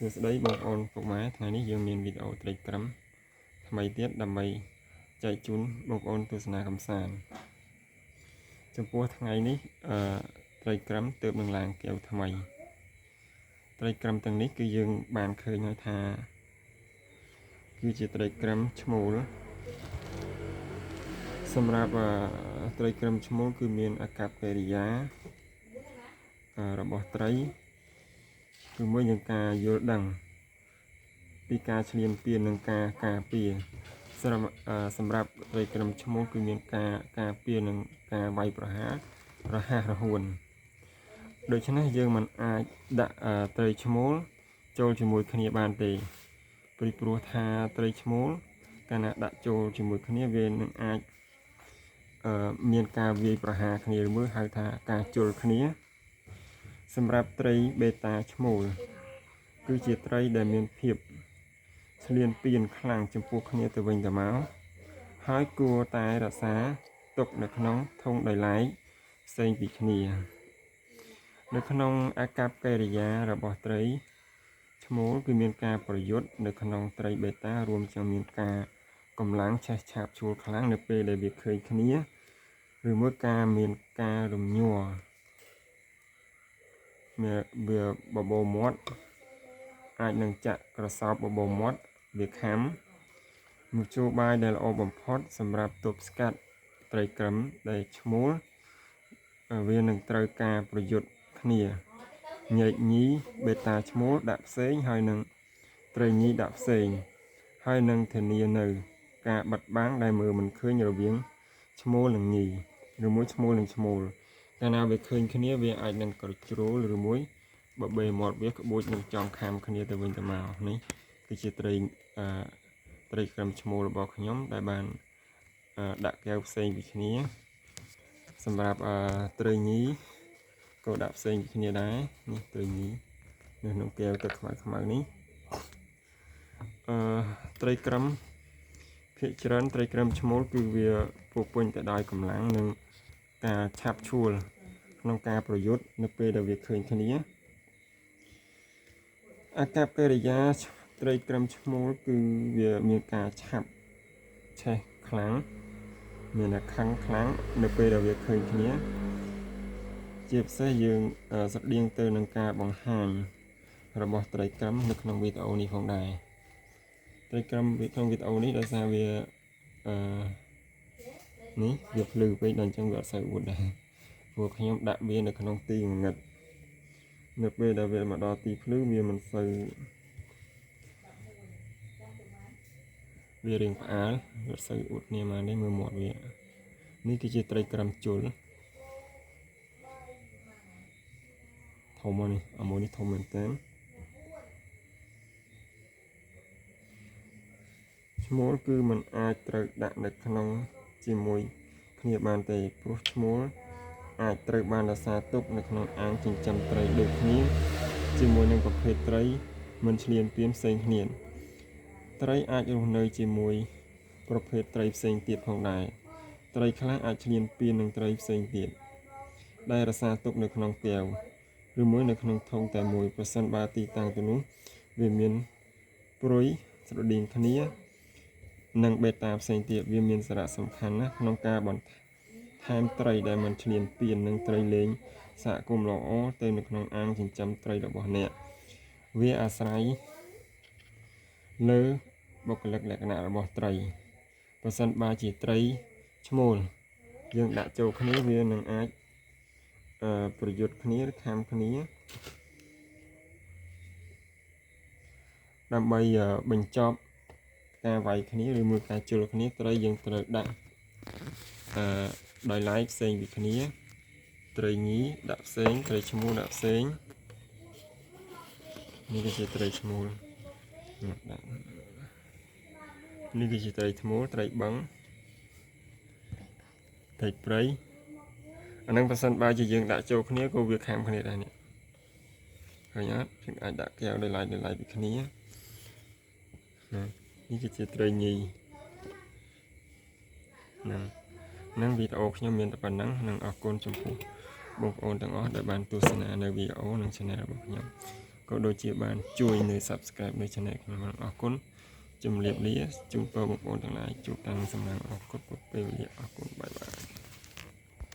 សួស្តីបងប្អូនពុកម៉ែថ្ងៃនេះយើងមានវីដេអូត្រីក្រឹមថ្មីទៀតដើម្បីចែកជូនបងប្អូនទស្សនាកម្សាន្តចំពោះថ្ងៃនេះត្រីក្រឹមទើបនឹងឡើងកែវថ្មីត្រីក្រឹមទាំងនេះគឺយើងបានឃើញហើយថាគឺជាត្រីក្រឹមឈ្មោលសម្រាប់ត្រីក្រឹមឈ្មោលគឺមានអាកប្បកិរិយារបស់ត្រីជាមួយនឹងការយល់ដឹងពីការឈ្លានពាននិងការការពារសម្រាប់ត្រីក្រឹមឈ្មោលគឺមានការការពារនិងការវាយប្រហាររហ័សរហួនដូច្នេះយើងមិនអាចដាក់ត្រីឈ្មោលចូលជាមួយគ្នាបានទេព្រោះថាត្រីឈ្មោលកាលណាដាក់ចូលជាមួយគ្នាវានឹងអាចមានការវាយប្រហារគ្នាឬមួយហៅថាការជល់គ្នាសម្រាប់ត្រីបេតាឈ្មោលគឺជាត្រីដែលមានភាពឈ្លានពានខ្លាំងចំពោះគ្នាទៅវិញទៅមកហើយគួរតែរក្សាទុកនៅក្នុងធុងដោយឡែកផ្សេងពីគ្នានៅក្នុងអាកប្បកិរិយារបស់ត្រីឈ្មោលគឺមានការប្រយុទ្ធនៅក្នុងត្រីបេតារួមទាំងមានការកម្លាំងឆេះឆាបឈួលខ្លាំងនៅពេលដែលវាឃើញគ្នាឬមួយការមានការរំញ័រវាបបោមាត់អាចនឹងចាក់ក្រសោបបបោមាត់វាខាំមធ្យោបាយដែលល្អបំផុតសម្រាប់ទប់ស្កាត់ត្រីក្រឹមដែលឈ្មោលវានឹងត្រូវការប្រយុទ្ធគ្នាញែកញីបេតាឈ្មោលដាក់ផ្សេងហើយនឹងត្រីញីដាក់ផ្សេងហើយនឹងធានានៅការបិទបាំងដែលមើលមិនឃើញរវាងឈ្មោលនិងញីឬមួយឈ្មោលនិងឈ្មោលកាលណាវាឃើញគ្នាវាអាចនឹងក្រជ្រូលឬមួយបបេមាត់វាក្បួចនឹងចំខាំគ្នាទៅវិញទៅមកនេះគឺជាត្រីក្រឹមឈ្មោលរបស់ខ្ញុំដែលបានដាក់កែវផ្សេងពីគ្នាសម្រាប់ត្រីញីក៏ដាក់ផ្សេងពីគ្នាដែរនេះត្រីញីនៅក្នុងកែវទឹកខ្មៅនេះត្រីក្រឹមភាគច្រើនត្រីក្រឹមឈ្មោលគឺវាពោពេញទៅដោយកម្លាំងនិងការឆាប់ឈួលក្នុងការប្រយុទ្ធនៅពេលដែលវាឃើញគ្នាអាកប្បកិរិយាត្រីក្រឹមឈ្មោលគឺវាមានការឆាប់ឆេះខ្លាំងមានអាខឹងខ្លាំងនៅពេលដែលវាឃើញគ្នាជាពិសេសយើងស្រដៀងទៅនឹងការបង្ហាញរបស់ត្រីក្រឹមនៅក្នុងវីដេអូនេះផងដែរត្រីក្រឹមក្នុងវីដេអូនេះដោយសារវានេះវាភ្លឺពេកដល់អញ្ចឹងវាអត់សូវអួតដែរព្រោះខ្ញុំដាក់វានៅក្នុងទីងងឹតនៅពេលដែលវាមកដល់ទីភ្លឺវាមិនសូវវារៀងផ្អើលវាអត់សូវអួតគ្នាមកនេះមើលមាត់វានេះគឺជាត្រីក្រឹមជុលធំមកនេះអាមួយនេះធំមែនតើឈ្មោលគឺมันអាចត្រូវដាក់នៅក្នុងជាមួយគ្នាបានទេព្រោះឈ្មោលអាចត្រូវបានរក្សាទុកនៅក្នុងអាងចិញ្ចឹមត្រីដូចគ្នាជាមួយនឹងប្រភេទត្រីមិនឈ្លានពានផ្សេងគ្នាត្រីអាចរស់នៅជាមួយប្រភេទត្រីផ្សេងទៀតផងដែរត្រីខ្លះអាចឈ្លានពាននឹងត្រីផ្សេងទៀតដែលរក្សាទុកនៅក្នុងកែវឬមួយនៅក្នុងធុងតែមួយប្រសិនបើទីតាំងទៅនោះវាមានព្រុយស្រដៀងគ្នានិងបេតាផ្សេងទៀតវាមានសារៈសំខាន់ណាស់ក្នុងការបន្ថែមត្រីដែលមិនឈ្លានពាននិងត្រីលេងសហគមន៍ល្អទៅនៅក្នុងអាងចិញ្ចឹមត្រីរបស់អ្នកវាអាស្រ័យលើបុគ្គលិកលក្ខណៈរបស់ត្រីប្រសិនបើជាត្រីឈ្មោលយើងដាក់ចូលគ្នាវានឹងអាចប្រយុទ្ធគ្នាឬខាំគ្នាដើម្បីបញ្ចប់ការវាយគ្នាឬមួយការជល់គ្នាត្រីយើងត្រូវដាក់ដោយឡែកផ្សេងពីគ្នាត្រីញីដាក់ផ្សេងត្រីឈ្មោលដាក់ផ្សេងនេះគឺជាត្រីឈ្មោលនេះគឺជាត្រីឈ្មោលត្រីបឹងត្រីព្រៃអានឹងប្រសិនបើជាយើងដាក់ចូលគ្នាក៏វាខាំគ្នាដែរនេះឃើញអត់យើងអាចដាក់កែវដោយឡែកពីគ្នានេះគឺជាត្រីញីនឹងវីដេអូខ្ញុំមានតែប៉ុណ្ណឹងនិងអរគុណចំពោះបងប្អូនទាំងអស់ដែលបានទស្សនានៅវីដេអូនិង Channel របស់ខ្ញុំ ក៏ដូចជាបានជួយនៅ Subscribe នៅ Channel ខ្ញុំអរគុណជំរាបលាជូនពរបងប្អូនទាំងឡាយជួបតាំងសំណាងអរគុណពេលវេលាអរគុណបាយបាយ